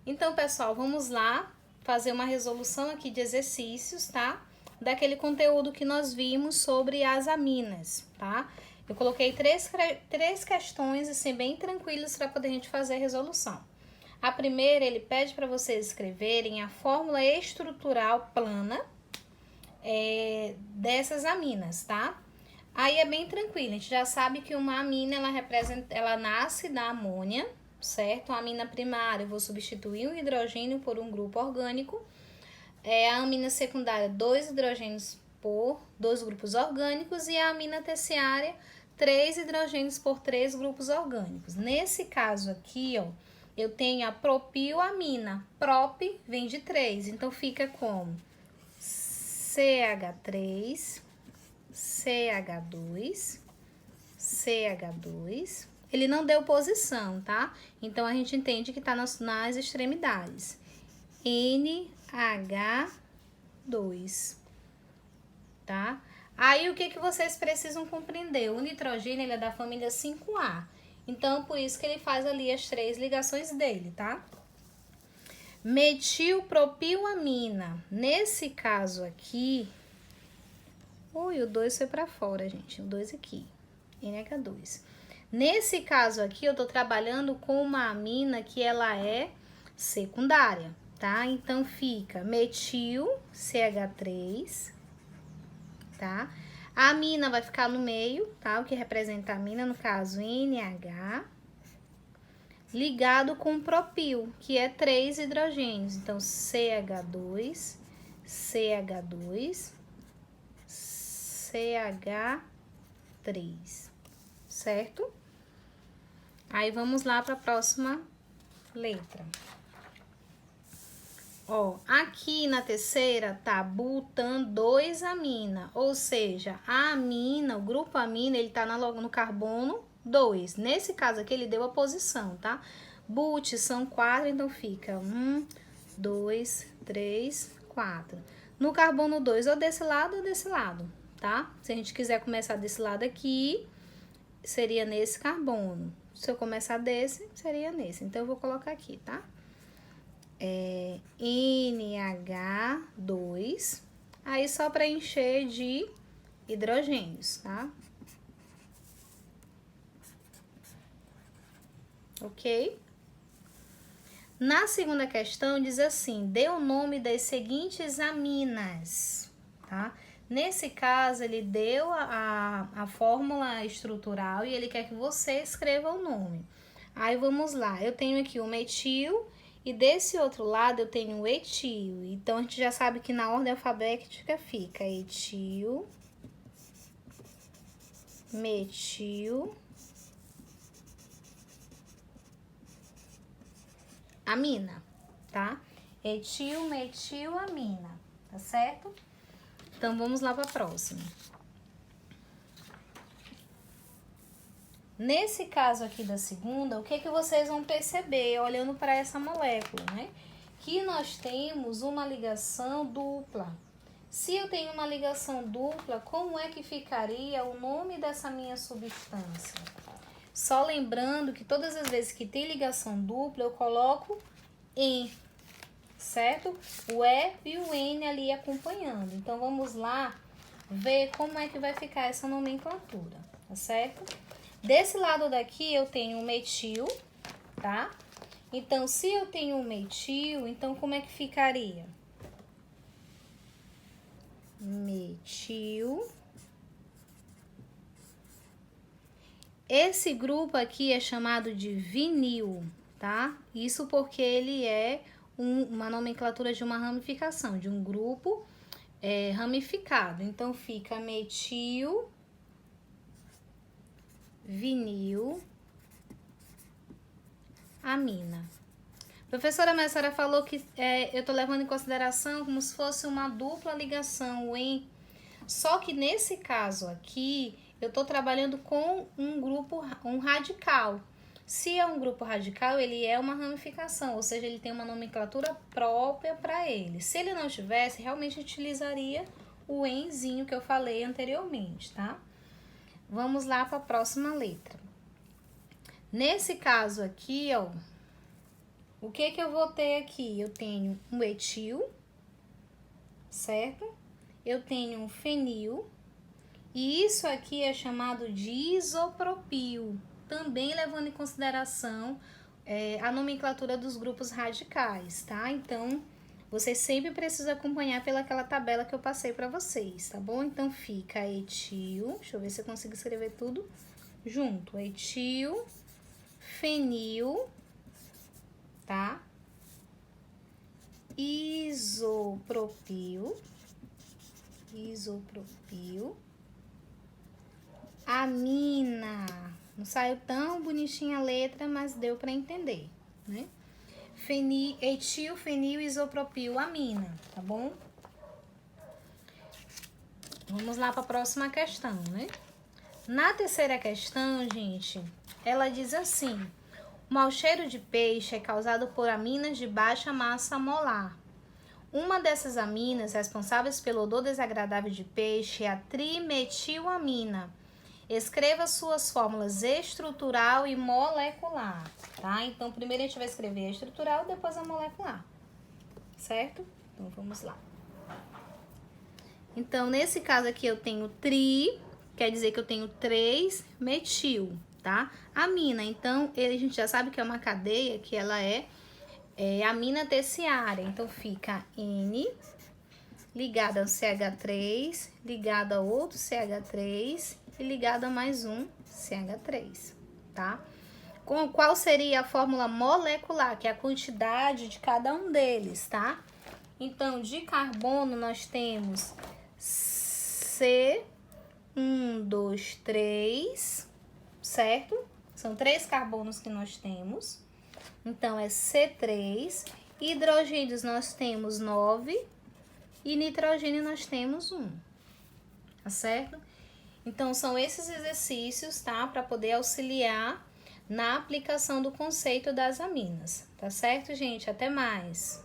Então, pessoal, vamos lá fazer uma resolução aqui de exercícios, tá? Daquele conteúdo que nós vimos sobre as aminas, tá? Eu coloquei três questões, assim, bem tranquilas para poder a gente fazer a resolução. A primeira, ele pede para vocês escreverem a fórmula estrutural plana dessas aminas, tá? Aí é bem tranquilo, a gente já sabe que uma amina, ela nasce da amônia, certo? A amina primária, eu vou substituir um hidrogênio por um grupo orgânico. A amina secundária, 2 hidrogênios por 2 grupos orgânicos. E a amina terciária, 3 hidrogênios por 3 grupos orgânicos. Nesse caso aqui, ó, eu tenho a propilamina. Prop vem de 3, então fica como CH3, CH2, CH2. Ele não deu posição, tá? Então, a gente entende que tá nas extremidades. NH2, tá? Aí, o que vocês precisam compreender? O nitrogênio, ele é da família 5A. Então, por isso que ele faz ali as 3 ligações dele, tá? Metilpropilamina. Nesse caso aqui... Ui, o 2 foi pra fora, gente. O 2 aqui. NH2. Nesse caso aqui, eu tô trabalhando com uma amina que ela é secundária, tá? Então, fica metil CH3, tá? A amina vai ficar no meio, tá? O que representa a amina, no caso, NH, ligado com propil, que é 3 hidrogênios. Então, CH2, CH2, CH3, certo? Aí, vamos lá para a próxima letra. Ó, aqui na terceira tá butan 2-amina, ou seja, a amina, o grupo amina, ele tá no carbono 2. Nesse caso aqui, ele deu a posição, tá? But são 4, então fica 1, 2, 3, 4. No carbono 2, ou desse lado, tá? Se a gente quiser começar desse lado aqui, seria nesse carbono. Se eu começar desse, seria nesse. Então, eu vou colocar aqui, tá? NH2. Aí, só para encher de hidrogênios, tá? Ok? Na segunda questão, diz assim, dê o nome das seguintes aminas, tá? Nesse caso, ele deu a fórmula estrutural e ele quer que você escreva o nome. Aí, vamos lá. Eu tenho aqui o metil e desse outro lado eu tenho o etil. Então, a gente já sabe que na ordem alfabética fica etil, metil, amina, tá? Etil, metil, amina, tá certo? Então, vamos lá para a próxima. Nesse caso aqui da segunda, o que vocês vão perceber olhando para essa molécula, né? Que nós temos uma ligação dupla. Se eu tenho uma ligação dupla, como é que ficaria o nome dessa minha substância? Só lembrando que todas as vezes que tem ligação dupla, eu coloco em, certo? O E e o N ali acompanhando. Então, vamos lá ver como é que vai ficar essa nomenclatura, tá certo? Desse lado daqui, eu tenho o metil, tá? Então, se eu tenho um metil, então como é que ficaria? Metil. Esse grupo aqui é chamado de vinil, tá? Isso porque ele é uma nomenclatura de uma ramificação, de um grupo ramificado. Então, fica metil, vinil, amina. Professora, mas a senhora falou que eu tô levando em consideração como se fosse uma dupla ligação, hein? Só que nesse caso aqui, eu tô trabalhando com um grupo, um radical. Se é um grupo radical, ele é uma ramificação, ou seja, ele tem uma nomenclatura própria para ele. Se ele não tivesse, realmente utilizaria o enzinho que eu falei anteriormente, tá? Vamos lá para a próxima letra. Nesse caso aqui, ó, O que eu vou ter aqui? Eu tenho um etil, certo? Eu tenho um fenil. E isso aqui é chamado de isopropil, também levando em consideração a nomenclatura dos grupos radicais, tá? Então, vocês sempre precisam acompanhar pelaquela tabela que eu passei para vocês, tá bom? Então, fica etil, deixa eu ver se eu consigo escrever tudo junto. Etil, fenil, tá? Isopropil, amina. Não saiu tão bonitinha a letra, mas deu para entender, né? Etil, fenil, isopropil, amina, tá bom? Vamos lá para a próxima questão, né? Na terceira questão, gente, ela diz assim: o mau cheiro de peixe é causado por aminas de baixa massa molar. Uma dessas aminas responsáveis pelo odor desagradável de peixe é a trimetilamina. Escreva suas fórmulas estrutural e molecular, tá? Então, primeiro a gente vai escrever a estrutural, depois a molecular, certo? Então, vamos lá. Então, nesse caso aqui eu tenho quer dizer que eu tenho 3 metil, tá? Amina, então, a gente já sabe que é uma cadeia que ela é amina terciária. Então, fica N ligada ao CH3, ligada a outro CH3 e ligada a mais um CH3, tá? Qual seria a fórmula molecular, que é a quantidade de cada um deles, tá? Então, de carbono nós temos C1, 2, 3, certo? São 3 carbonos que nós temos. Então, é C3. Hidrogênios nós temos 9 e nitrogênio nós temos 1, tá certo? Então, são esses exercícios, tá? Para poder auxiliar na aplicação do conceito das aminas, tá certo, gente? Até mais!